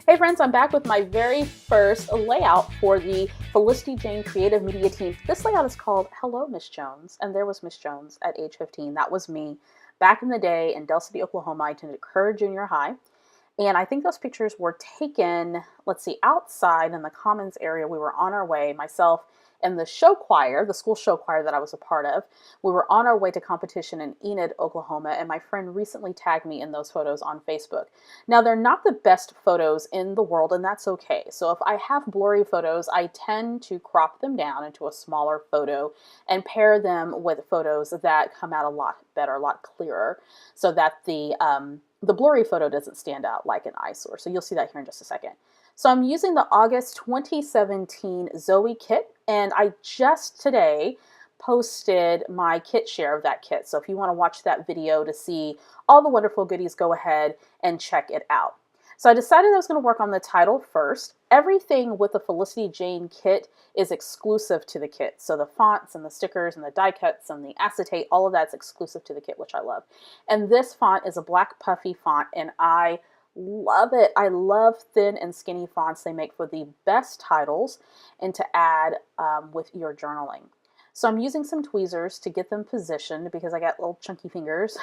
Hey friends, I'm back with my very first layout for the Felicity Jane Creative Media team. This layout is called Hello Miss Jones, and there was Miss Jones at age 15. That was me back in the day in Del City, Oklahoma. I attended Kerr Junior High, and I think those pictures were taken, let's see, outside in the Commons area. We were on our way, myself and the show choir, the school show choir that I was a part of. We were on our way to competition in Enid, Oklahoma, and my friend recently tagged me in those photos on Facebook. Now, they're not the best photos in the world, and that's okay. So if I have blurry photos, I tend to crop them down into a smaller photo and pair them with photos that come out a lot better, a lot clearer, so that the blurry photo doesn't stand out like an eyesore. So you'll see that here in just a second. So I'm using the August 2017 Zoey Kit, and I just today posted my kit share of that kit. So if you want to watch that video to see all the wonderful goodies, go ahead and check it out. So I decided I was going to work on the title first. Everything with the Felicity Jane kit is exclusive to the kit. So the fonts and the stickers and the die cuts and the acetate, all of that's exclusive to the kit, which I love. And this font is a black puffy font, and I love it. I love thin and skinny fonts. They make for the best titles and to add with your journaling. So I'm using some tweezers to get them positioned because I got little chunky fingers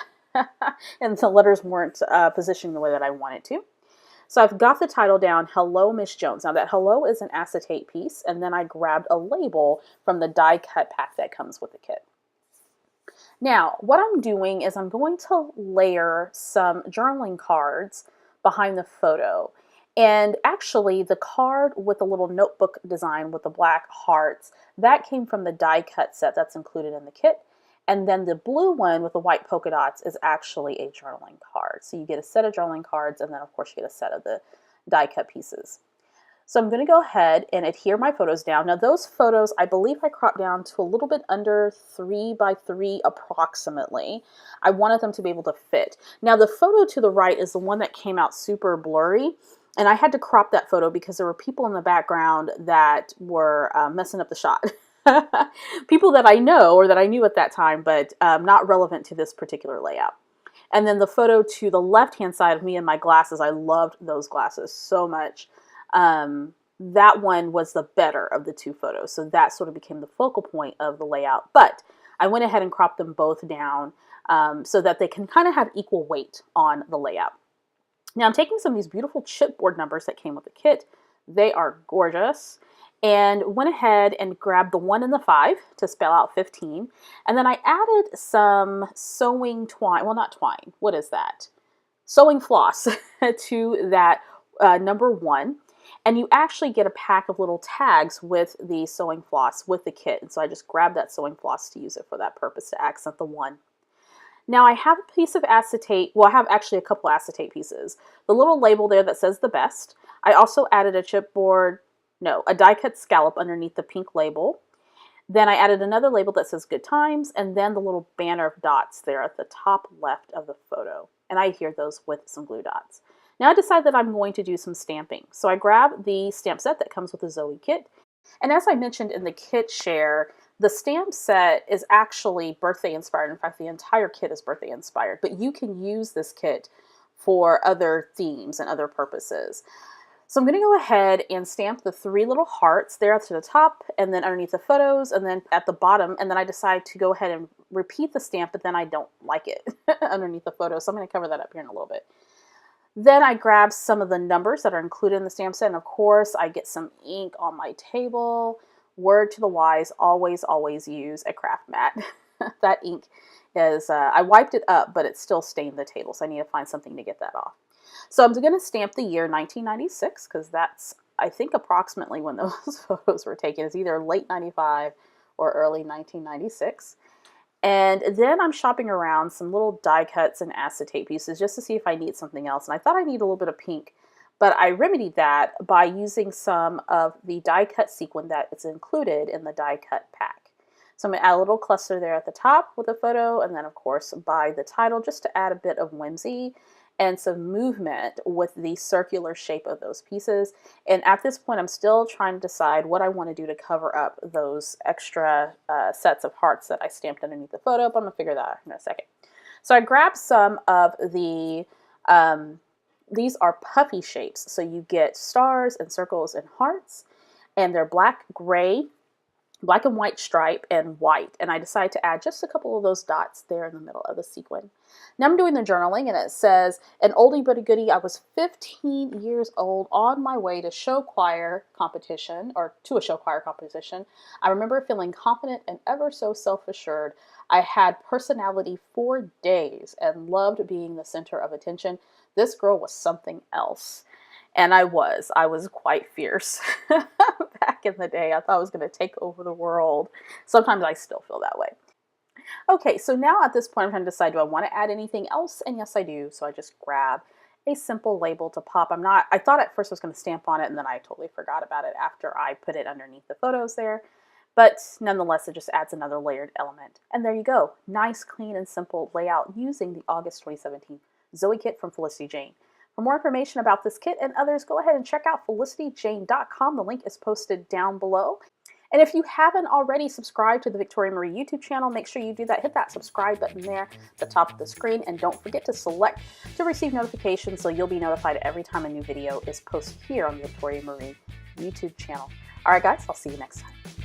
and the letters weren't positioning the way that I wanted to. So I've got the title down, Hello Miss Jones. Now that hello is an acetate piece, and then I grabbed a label from the die cut pack that comes with the kit. Now, what I'm doing is I'm going to layer some journaling cards behind the photo. And actually, the card with the little notebook design with the black hearts, that came from the die cut set that's included in the kit. And then the blue one with the white polka dots is actually a journaling card. So you get a set of journaling cards, and then of course you get a set of the die cut pieces. So I'm going to go ahead and adhere my photos down. Now those photos, I believe I cropped down to a little bit under 3 by 3 approximately. I wanted them to be able to fit. Now the photo to the right is the one that came out super blurry. And I had to crop that photo because there were people in the background that were messing up the shot. People that I know or that I knew at that time, but not relevant to this particular layout. And then the photo to the left-hand side of me and my glasses, I loved those glasses so much. That one was the better of the two photos. So that sort of became the focal point of the layout. But I went ahead and cropped them both down so that they can kind of have equal weight on the layout. Now I'm taking some of these beautiful chipboard numbers that came with the kit. They are gorgeous. And went ahead and grabbed the 1 and the 5 to spell out 15. And then I added some sewing twine, well not twine, what is that? Sewing floss to that number 1. And you actually get a pack of little tags with the sewing floss with the kit. And so I just grabbed that sewing floss to use it for that purpose to accent the 1. Now I have a piece of acetate, well I have actually a couple acetate pieces. The little label there that says the best. I also added a die cut scallop underneath the pink label. Then I added another label that says good times, and then the little banner of dots there at the top left of the photo. And I adhered those with some glue dots. Now I decided that I'm going to do some stamping. So I grabbed the stamp set that comes with the Zoey Kit. And as I mentioned in the kit share, the stamp set is actually birthday inspired. In fact, the entire kit is birthday inspired, but you can use this kit for other themes and other purposes. So I'm going to go ahead and stamp the 3 little hearts there to the top, and then underneath the photos, and then at the bottom, and then I decide to go ahead and repeat the stamp, but then I don't like it underneath the photo, so I'm going to cover that up here in a little bit. Then I grab some of the numbers that are included in the stamp set, and of course I get some ink on my table. Word to the wise, always, always use a craft mat. That ink is, I wiped it up, but it still stained the table, so I need to find something to get that off. So I'm going to stamp the year 1996 because that's, I think, approximately when those photos were taken. It's either late 95 or early 1996. And then I'm shopping around some little die cuts and acetate pieces just to see if I need something else. And I thought I need a little bit of pink, but I remedied that by using some of the die cut sequin that is included in the die cut pack. So I'm going to add a little cluster there at the top with a photo, and then of course by the title just to add a bit of whimsy and some movement with the circular shape of those pieces. And at this point, I'm still trying to decide what I want to do to cover up those extra sets of hearts that I stamped underneath the photo, but I'm going to figure that out in a second. So I grabbed some of the, these are puffy shapes. So you get stars and circles and hearts, and they're black, gray, black and white stripe, and white. And I decided to add just a couple of those dots there in the middle of the sequin. Now I'm doing the journaling, and it says, an oldie but a goodie. I was 15 years old on my way to show choir competition, or to a show choir competition. I remember feeling confident and ever so self-assured. I had personality for days and loved being the center of attention. This girl was something else. And I was quite fierce back in the day. I thought I was going to take over the world. Sometimes I still feel that way. Okay, so now at this point, I'm trying to decide, do I want to add anything else? And yes, I do. So I just grab a simple label to pop. I thought at first I was going to stamp on it, and then I totally forgot about it after I put it underneath the photos there. But nonetheless, it just adds another layered element. And there you go. Nice, clean, and simple layout using the August 2017 Zoey Kit from Felicity Jane. For more information about this kit and others, go ahead and check out felicityjane.com. The link is posted down below. And if you haven't already subscribed to the Victoria Marie YouTube channel, make sure you do that. Hit that subscribe button there at the top of the screen. And don't forget to select to receive notifications so you'll be notified every time a new video is posted here on the Victoria Marie YouTube channel. All right, guys, I'll see you next time.